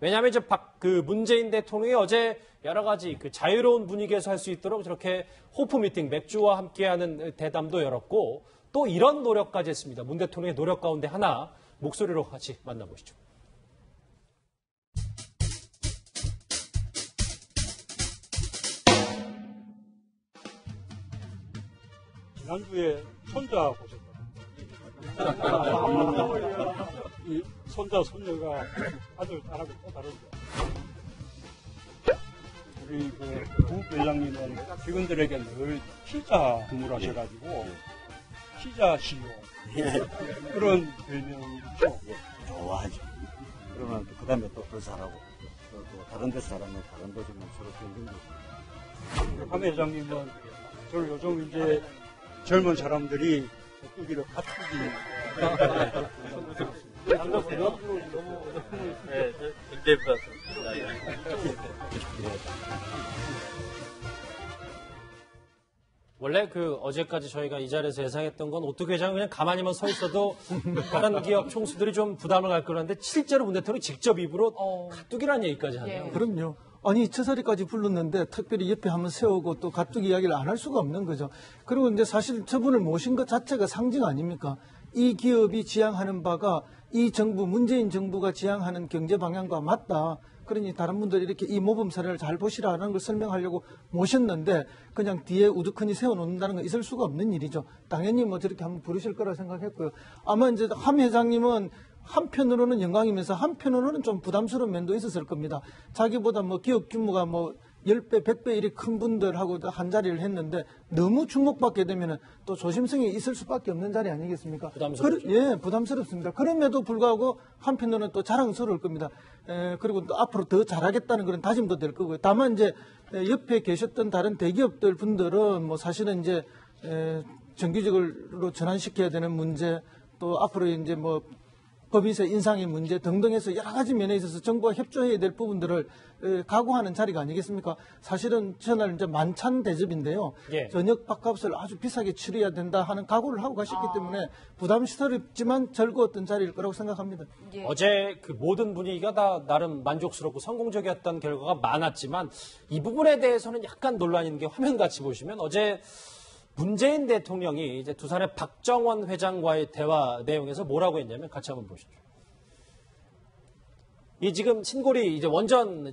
왜냐하면 이제 문재인 대통령이 어제 여러 가지 그 자유로운 분위기에서 할 수 있도록 저렇게 호프 미팅, 맥주와 함께하는 대담도 열었고 또 이런 노력까지 했습니다. 문 대통령의 노력 가운데 하나 목소리로 같이 만나보시죠. 지난주에 손자 보셨잖아요. 이 손자, 손녀가 아들, 딸하고 또 다른데. 우리 부회장님은 직원들에게 늘 피자 주문하셔가지고 피자 CEO 그런 별명이죠. 좋아하죠. 그러면 그 다음에 또 더 잘하고 또 다른 데서 잘하면 다른 데서 서로 경쟁도. 한 회장님은 저는 요즘 이제 젊은 사람들이 깍두기를 가뚜기. 네, 굉장히 부럽습니다. 원래 어제까지 저희가 이 자리에서 예상했던 건 오뚜기 회장은 그냥 가만히만 서 있어도 다른 기업 총수들이 좀 부담을 갈 거라는데 실제로 문 대통령이 직접 입으로 가뚜기라는 얘기까지 하네요. 예. 그럼요. 아니, 처자리까지 불렀는데 특별히 옆에 한번 세우고 또 가뚜기 이야기를 안 할 수가 없는 거죠. 그리고 이제 사실 저분을 모신 것 자체가 상징 아닙니까? 이 기업이 지향하는 바가 이 정부, 문재인 정부가 지향하는 경제 방향과 맞다. 그러니 다른 분들이 이렇게 이 모범 사례를 잘 보시라는 걸 설명하려고 모셨는데 그냥 뒤에 우두커니 세워놓는다는 건 있을 수가 없는 일이죠. 당연히 뭐 저렇게 한번 부르실 거라 생각했고요. 아마 이제 함 회장님은 한편으로는 영광이면서 한편으로는 좀 부담스러운 면도 있었을 겁니다. 자기보다 뭐 기업 규모가 뭐 10배, 100배 이리 큰 분들하고 한 자리를 했는데 너무 주목받게 되면 또 조심성이 있을 수밖에 없는 자리 아니겠습니까? 부담스럽죠. 예, 부담스럽습니다. 그럼에도 불구하고 한편으로는 또 자랑스러울 겁니다. 그리고 또 앞으로 더 잘하겠다는 그런 다짐도 될 거고요. 다만 이제 옆에 계셨던 다른 대기업들 분들은 뭐 사실은 이제 정규직으로 전환시켜야 되는 문제 또 앞으로 이제 뭐 법인세 인상의 문제 등등해서 여러 가지 면에 있어서 정부가 협조해야 될 부분들을 각오하는 자리가 아니겠습니까? 사실은 전날 이제 만찬 대접인데요. 예. 저녁 밥값을 아주 비싸게 치러야 된다 하는 각오를 하고 가셨기 때문에 부담스럽지만 즐거웠던 자리일 거라고 생각합니다. 예. 어제 모든 분위기가 다 나름 만족스럽고 성공적이었던 결과가 많았지만 이 부분에 대해서는 약간 논란이 있는 게 화면 같이 보시면 어제 문재인 대통령이 이제 두산의 박정원 회장과의 대화 내용에서 뭐라고 했냐면 같이 한번 보시죠. 이 지금 신고리 이제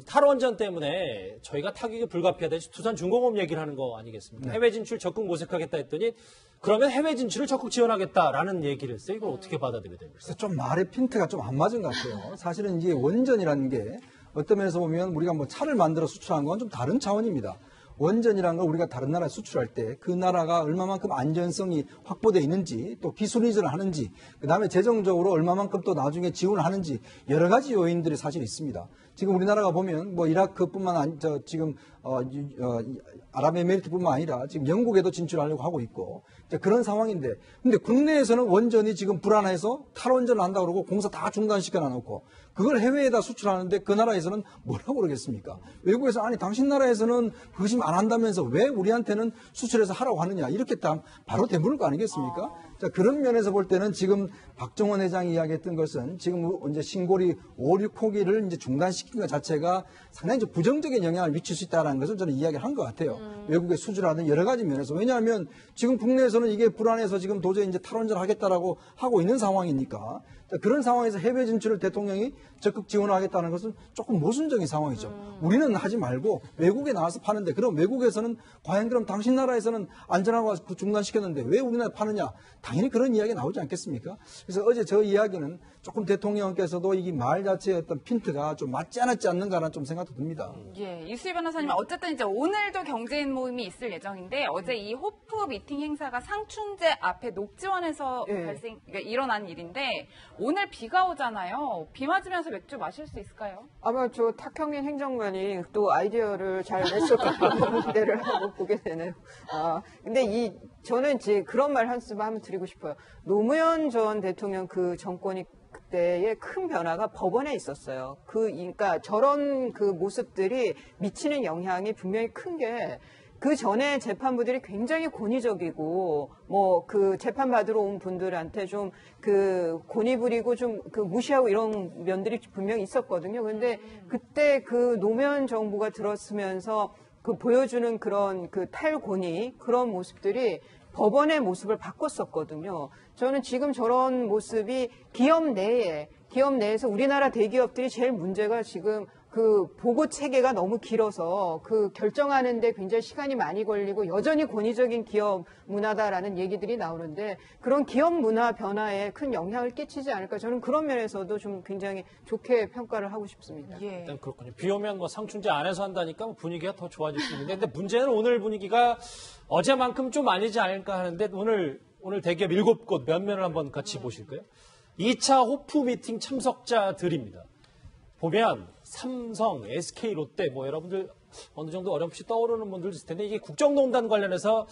탈원전 때문에 저희가 타격이 불가피하다시 두산중공업 얘기를 하는 거 아니겠습니까? 네. 해외 진출 적극 모색하겠다 했더니 그러면 해외 진출을 적극 지원하겠다라는 얘기를 했어요. 이걸 어떻게 받아들여야 됩니까? 그래서 좀 말의 핀트가 좀 안 맞은 것 같아요. 사실은 이게 원전이라는 게 어떤 면에서 보면 우리가 뭐 차를 만들어 수출한 건 좀 다른 차원입니다. 원전이라는 걸 우리가 다른 나라에 수출할 때 그 나라가 얼마만큼 안전성이 확보되어 있는지 또 기술 이전을 하는지 그다음에 재정적으로 얼마만큼 또 나중에 지원을 하는지 여러 가지 요인들이 사실 있습니다. 지금 우리나라가 보면 뭐 이라크뿐만 아니 지금 아랍에미리트뿐만 아니라 지금 영국에도 진출하려고 하고 있고 그런 상황인데 근데 국내에서는 원전이 지금 불안해서 탈원전을 한다고 그러고 공사 다 중단시켜 놔놓고 그걸 해외에다 수출하는데 그 나라에서는 뭐라고 그러겠습니까? 외국에서 아니 당신 나라에서는 그것이 안 한다면서 왜 우리한테는 수출해서 하라고 하느냐 이렇게 바로 되물을 거 아니겠습니까? 자, 그런 면에서 볼 때는 지금 박정원 회장이 이야기했던 것은 지금 이제 신고리 5, 6호기를 이제 중단시킨 것 자체가 상당히 좀 부정적인 영향을 미칠 수 있다는 것을 저는 이야기를 한 것 같아요. 외국에 수주라든 여러 가지 면에서. 왜냐하면 지금 국내에서는 이게 불안해서 지금 도저히 이제 탈원전 하겠다라고 하고 있는 상황이니까 자, 그런 상황에서 해외 진출을 대통령이 적극 지원하겠다는 것은 조금 모순적인 상황이죠. 우리는 하지 말고 외국에 나와서 파는데 그럼 외국에서는 과연 그럼 당신 나라에서는 안전하고 중단시켰는데 왜 우리나라에 파느냐? 당연히 그런 이야기가 나오지 않겠습니까? 그래서 어제 저 이야기는 조금 대통령께서도 이 말 자체의 어떤 핀트가 좀 맞지 않는가라는 좀 생각도 듭니다. 예, 이수희 변호사님 어쨌든 이제 오늘도 경제인 모임이 있을 예정인데 어제 이 호프 미팅 행사가 상춘제 앞에 녹지원에서 그러니까 일어난 일인데 오늘 비가 오잖아요. 비 맞으면서 맥주 마실 수 있을까요? 아마 저 탁형민 행정관이 또 아이디어를 잘 냈을 거라고 기대를 하고 보게 되네요. 근데 저는 이제 그런 말 한 말씀 한번 드리고 싶어요. 노무현 전 대통령 그 정권이 그때의 큰 변화가 법원에 있었어요. 그러니까 저런 그 모습들이 미치는 영향이 분명히 큰 게 그 전에 재판부들이 굉장히 권위적이고 뭐 그 재판 받으러 온 분들한테 좀 그 권위 부리고 좀 그 무시하고 이런 면들이 분명히 있었거든요. 그런데 그때 그 노무현 정부가 들었으면서 그 보여주는 그런 그 탈권위 그런 모습들이 법원의 모습을 바꿨었거든요. 저는 지금 저런 모습이 기업 내에서 우리나라 대기업들이 제일 문제가 지금 그 보고 체계가 너무 길어서 그 결정하는데 굉장히 시간이 많이 걸리고 여전히 권위적인 기업 문화다라는 얘기들이 나오는데 그런 기업 문화 변화에 큰 영향을 끼치지 않을까 저는 그런 면에서도 좀 굉장히 좋게 평가를 하고 싶습니다. 예. 일단 그렇군요. 비 오면 뭐 상춘제 안에서 한다니까 뭐 분위기가 더 좋아질 수 있는데 근데 문제는 오늘 분위기가 어제만큼 좀 아니지 않을까 하는데 오늘 대기업 7곳 면면을 한번 같이 보실까요? 2차 호프 미팅 참석자들입니다. 보면 삼성, SK, 롯데 뭐 여러분들 어느 정도 어렴풋이 떠오르는 분들도 있을 텐데 이게 국정농단 관련해서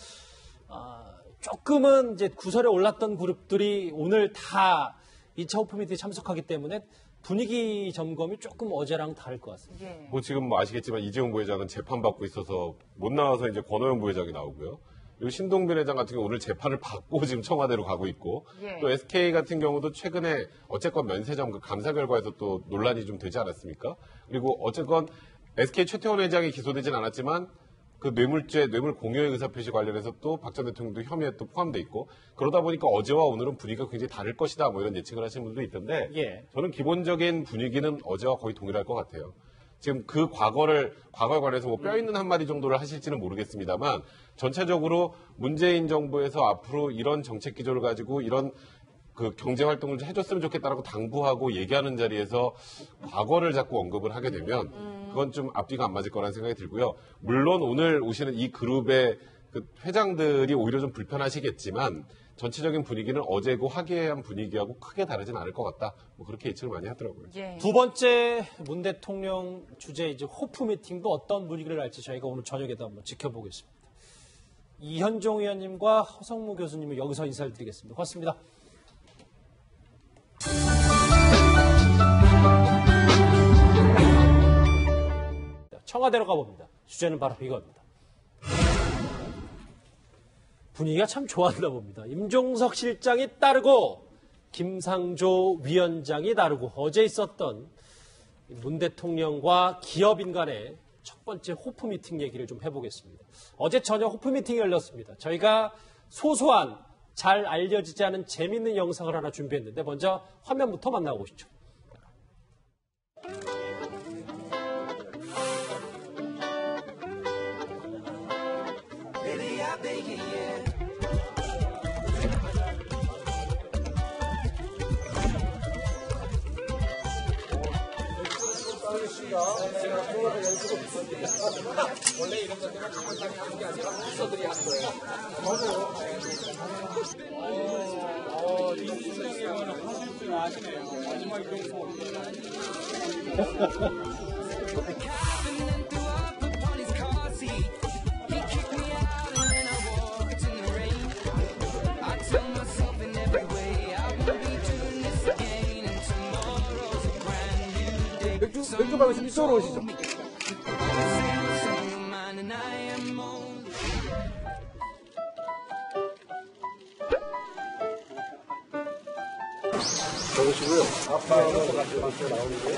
조금은 이제 구설에 올랐던 그룹들이 오늘 다 2차 호프 미팅에 참석하기 때문에 분위기 점검이 조금 어제랑 다를 것 같습니다. 예. 뭐 지금 뭐 아시겠지만 이재용 부회장은 재판받고 있어서 못 나와서 이제 권오영 부회장이 나오고요. 그리고 신동빈 회장 같은 경우 오늘 재판을 받고 지금 청와대로 가고 있고 예. 또 SK 같은 경우도 최근에 어쨌건 면세점 그 감사 결과에서 또 논란이 좀 되지 않았습니까? 그리고 어쨌건 SK 최태원 회장이 기소되진 않았지만 그 뇌물죄, 뇌물 공여의 의사표시 관련해서 또 박 전 대통령도 혐의에 또 포함돼 있고 그러다 보니까 어제와 오늘은 분위기가 굉장히 다를 것이다 뭐 이런 예측을 하시는 분도 있던데 예. 저는 기본적인 분위기는 어제와 거의 동일할 것 같아요. 지금 그 과거에 관해서 뭐 뼈 있는 한마디 정도를 하실지는 모르겠습니다만 전체적으로 문재인 정부에서 앞으로 이런 정책 기조를 가지고 이런 그 경제 활동을 해줬으면 좋겠다라고 당부하고 얘기하는 자리에서 과거를 자꾸 언급을 하게 되면 그건 좀 앞뒤가 안 맞을 거라는 생각이 들고요. 물론 오늘 오시는 이 그룹의 그 회장들이 오히려 좀 불편하시겠지만 전체적인 분위기는 어제고 화기애애한 분위기하고 크게 다르진 않을 것 같다. 뭐 그렇게 예측을 많이 하더라고요. 예. 두 번째 문 대통령 주제 이제 호프 미팅도 어떤 분위기를 할지 저희가 오늘 저녁에도 한번 지켜보겠습니다. 이현종 의원님과 허성무 교수님은 여기서 인사를 드리겠습니다. 고맙습니다. 청와대로 가봅니다. 주제는 바로 이겁니다. 분위기가 참 좋았나 봅니다. 임종석 실장이 따르고 김상조 위원장이 따르고 어제 있었던 문 대통령과 기업인 간의 첫 번째 호프 미팅 얘기를 좀 해보겠습니다. 어제 저녁 호프 미팅이 열렸습니다. 저희가 소소한 잘 알려지지 않은 재밌는 영상을 하나 준비했는데 먼저 화면부터 만나보시죠. 맥주 말고 이쪽으로 오시죠. 적으시고요. 앞으로는 이렇게 나오는데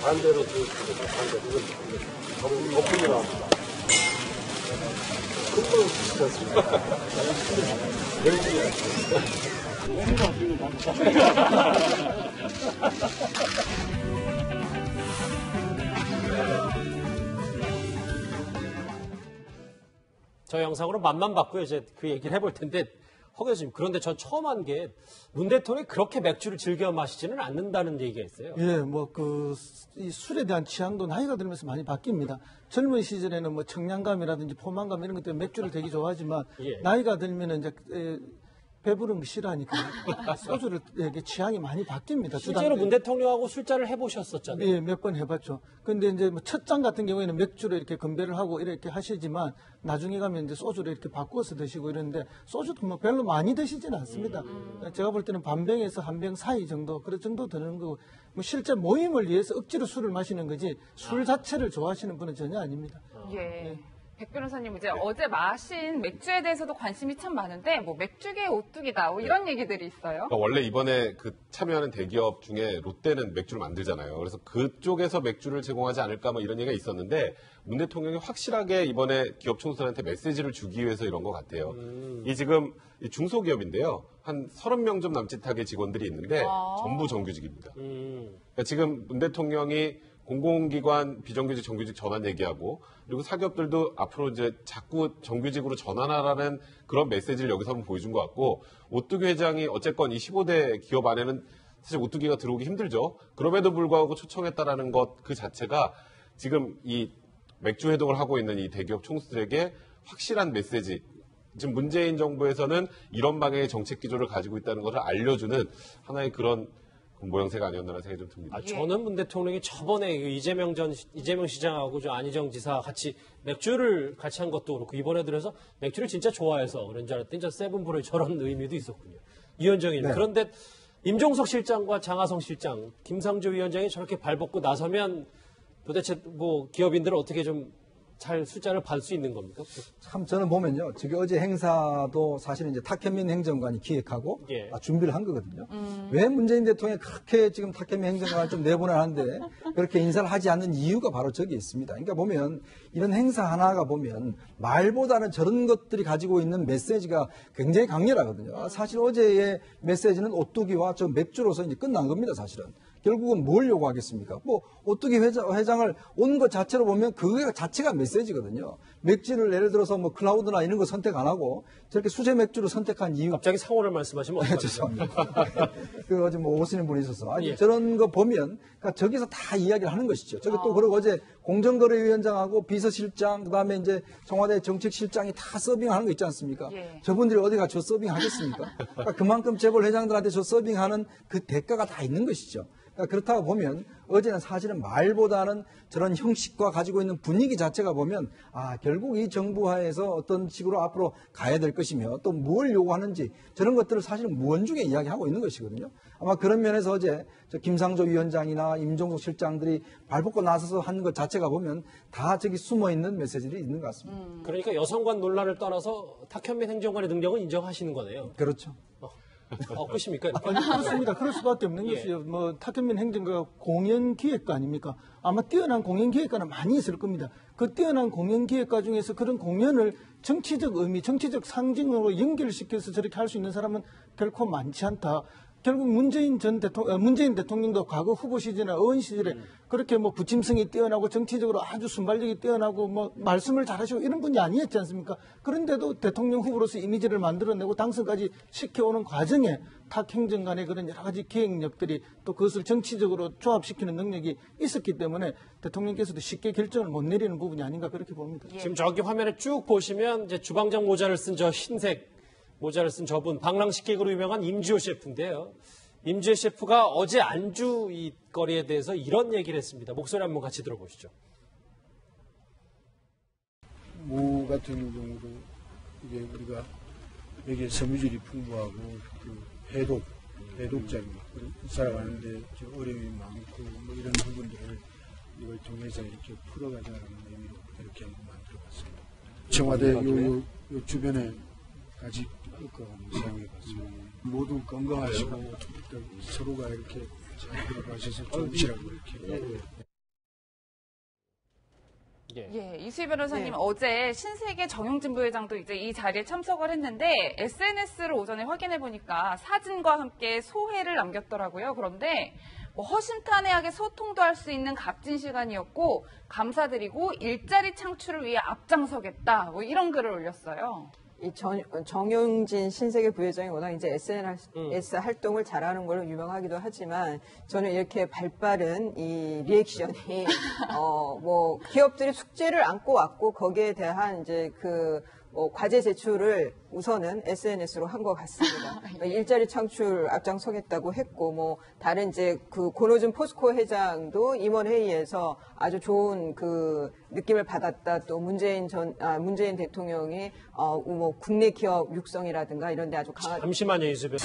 반대로 반대로 거품이 나옵니다. 금방 비치지 않습니까? 저 영상으로 맛만 봤고요. 이제 그 얘기를 해볼 텐데 허 교수님 그런데 전 처음 한 게 문 대통령이 그렇게 맥주를 즐겨 마시지는 않는다는 얘기가 있어요. 예, 뭐 이 술에 대한 취향도 나이가 들면서 많이 바뀝니다. 젊은 시절에는 뭐 청량감이라든지 포만감 이런 것 때문에 맥주를 되게 좋아하지만 예. 나이가 들면은 이제 배부른 거 싫어하니까 소주를 이렇게 취향이 많이 바뀝니다. 실제로 문 대통령하고 술자를 해보셨었잖아요. 예, 몇 번 해봤죠. 근데 이제 뭐 첫 장 같은 경우에는 맥주를 이렇게 건배를 하고 이렇게 하시지만 나중에 가면 이제 소주를 이렇게 바꿔서 드시고 이러는데 소주도 뭐 별로 많이 드시지는 않습니다. 제가 볼 때는 반병에서 한 병 사이 정도, 그런 정도 드는 거고, 뭐 실제 모임을 위해서 억지로 술을 마시는 거지 술 자체를 좋아하시는 분은 전혀 아닙니다. 예. 백 변호사님 이제 어제 마신 맥주에 대해서도 관심이 참 많은데 뭐 맥주계의 오뚜기다 뭐 이런 얘기들이 있어요. 그러니까 원래 이번에 그 참여하는 대기업 중에 롯데는 맥주를 만들잖아요. 그래서 그쪽에서 맥주를 제공하지 않을까 뭐 이런 얘기가 있었는데 문 대통령이 확실하게 이번에 기업 총수들한테 메시지를 주기 위해서 이런 것 같아요. 이 지금 중소기업인데요. 한 30명 좀 남짓하게 직원들이 있는데 전부 정규직입니다. 그러니까 지금 문 대통령이 공공기관 비정규직 정규직 전환 얘기하고 그리고 사기업들도 앞으로 이제 자꾸 정규직으로 전환하라는 그런 메시지를 여기서 한번 보여준 것 같고 오뚜기 회장이 어쨌건 이 15대 기업 안에는 사실 오뚜기가 들어오기 힘들죠. 그럼에도 불구하고 초청했다라는 것 그 자체가 지금 이 맥주 회동을 하고 있는 이 대기업 총수들에게 확실한 메시지 지금 문재인 정부에서는 이런 방향의 정책 기조를 가지고 있다는 것을 알려주는 하나의 그런 모양새가 아니었나라는 생각이 좀 듭니다. 저는 문 대통령이 저번에 이재명 시장하고 안희정 지사 같이 맥주를 같이 한 것도 그렇고 이번에 들어서 맥주를 진짜 좋아해서 그런 줄 알았더니 저 세븐브로의 저런 의미도 있었군요. 위원장님. 네. 그런데 임종석 실장과 장하성 실장, 김상조 위원장이 저렇게 발벗고 나서면 도대체 뭐 기업인들은 어떻게 좀 잘 숫자를 발 수 있는 겁니까? 참 저는 보면요. 저기 어제 행사도 사실은 이제 탁현민 행정관이 기획하고 예. 준비를 한 거거든요. 왜 문재인 대통령이 그렇게 지금 탁현민 행정관을 좀 내보내 하는데 그렇게 인사를 하지 않는 이유가 바로 저기 있습니다. 그러니까 보면 이런 행사 하나가 보면 말보다는 저런 것들이 가지고 있는 메시지가 굉장히 강렬하거든요. 사실 어제의 메시지는 오뚜기와 저 맥주로서 이제 끝난 겁니다. 사실은. 결국은 뭘 요구하겠습니까? 뭐 오뚜기 회장을 온 것 자체로 보면 그거 자체가 메시지거든요. 맥주를 예를 들어서 뭐 클라우드나 이런 거 선택 안 하고 저렇게 수제 맥주를 선택한 이유. 갑자기 상호를 말씀하시면 어떡합니까? 죄송합니다. 그 어제 뭐 오시는 분이 있어서 아니 예. 저런 거 보면 그러니까 저기서 다 이야기를 하는 것이죠. 저기 또 그리고 어제 공정거래위원장하고 비서실장 그다음에 이제 청와대 정책실장이 다 서빙하는 거 있지 않습니까? 예. 저분들이 어디 가서 서빙 하겠습니까? 그러니까 그만큼 재벌 회장들한테 저 서빙하는 그 대가가 다 있는 것이죠. 그러니까 그렇다고 보면 어제는 사실은 말보다는 저런 형식과 가지고 있는 분위기 자체가 보면 결국 이 정부 하에서 어떤 식으로 앞으로 가야 될 것이며 또 뭘 요구하는지 저런 것들을 사실은 무언중에 이야기하고 있는 것이거든요. 아마 그런 면에서 어제 저 김상조 위원장이나 임종국 실장들이 발벗고 나서서 하는 것 자체가 보면 다 저기 숨어 있는 메시지들이 있는 것 같습니다. 그러니까 여성관 논란을 떠나서 탁현민 행정관의 능력은 인정하시는 거네요. 그렇죠. 끝입니까? 아니, 그렇습니다. 그럴 수밖에 없는 예. 것이요. 뭐, 탁현민 행정가 공연기획가 아닙니까? 아마 뛰어난 공연기획가는 많이 있을 겁니다. 그 뛰어난 공연기획가 중에서 그런 공연을 정치적 의미, 정치적 상징으로 연결시켜서 저렇게 할 수 있는 사람은 결코 많지 않다. 결국 문재인 대통령도 과거 후보 시절이나 의원 시절에 그렇게 뭐 부침성이 뛰어나고 정치적으로 아주 순발력이 뛰어나고 뭐 말씀을 잘하시고 이런 분이 아니었지 않습니까? 그런데도 대통령 후보로서 이미지를 만들어내고 당선까지 시켜오는 과정에 탁 행정관의 그런 여러 가지 기획력들이 또 그것을 정치적으로 조합시키는 능력이 있었기 때문에 대통령께서도 쉽게 결정을 못 내리는 부분이 아닌가 그렇게 봅니다. 지금 저기 화면에 쭉 보시면 이제 주방장 모자를 쓴 저 흰색 모자를 쓴 저분 방랑식객으로 유명한 임지호 셰프인데요. 임지호 셰프가 어제 안주 이 거리에 대해서 이런 얘기를 했습니다. 목소리 한번 같이 들어보시죠. 무 같은 경우도 이게 우리가 여기에 섬유질이 풍부하고 그 해독작이 살아가는데 어려움이 많고 뭐 이런 부분들을 이걸 통해서 이렇게 풀어가자는 의미로 이렇게 한번 만들어봤습니다. 청와대 요 주변에 아직 사용해봤습니다. 모두 건강하시고 또 서로가 이렇게 잘 들어가셔서 좋으시라고 이렇게. 예, 이수희 변호사님 네. 어제 신세계 정용진 부회장도 이제 이 자리에 참석을 했는데 SNS를 오전에 확인해 보니까 사진과 함께 소회를 남겼더라고요. 그런데 뭐 허심탄회하게 소통도 할 수 있는 값진 시간이었고 감사드리고 일자리 창출을 위해 앞장서겠다. 뭐 이런 글을 올렸어요. 이 정용진 신세계 부회장이 워낙 이제 SNS 활동을 잘하는 걸로 유명하기도 하지만 저는 이렇게 발빠른 이 리액션이 뭐 기업들이 숙제를 안고 왔고 거기에 대한 이제 그 과제 제출을 우선은 SNS로 한 것 같습니다. 일자리 창출 앞장서겠다고 했고, 뭐, 다른 이제 그 권오준 포스코 회장도 임원 회의에서 아주 좋은 그 느낌을 받았다. 또 문재인 대통령이, 뭐, 국내 기업 육성이라든가 이런 데 아주 강한. 잠시만요, 이수배.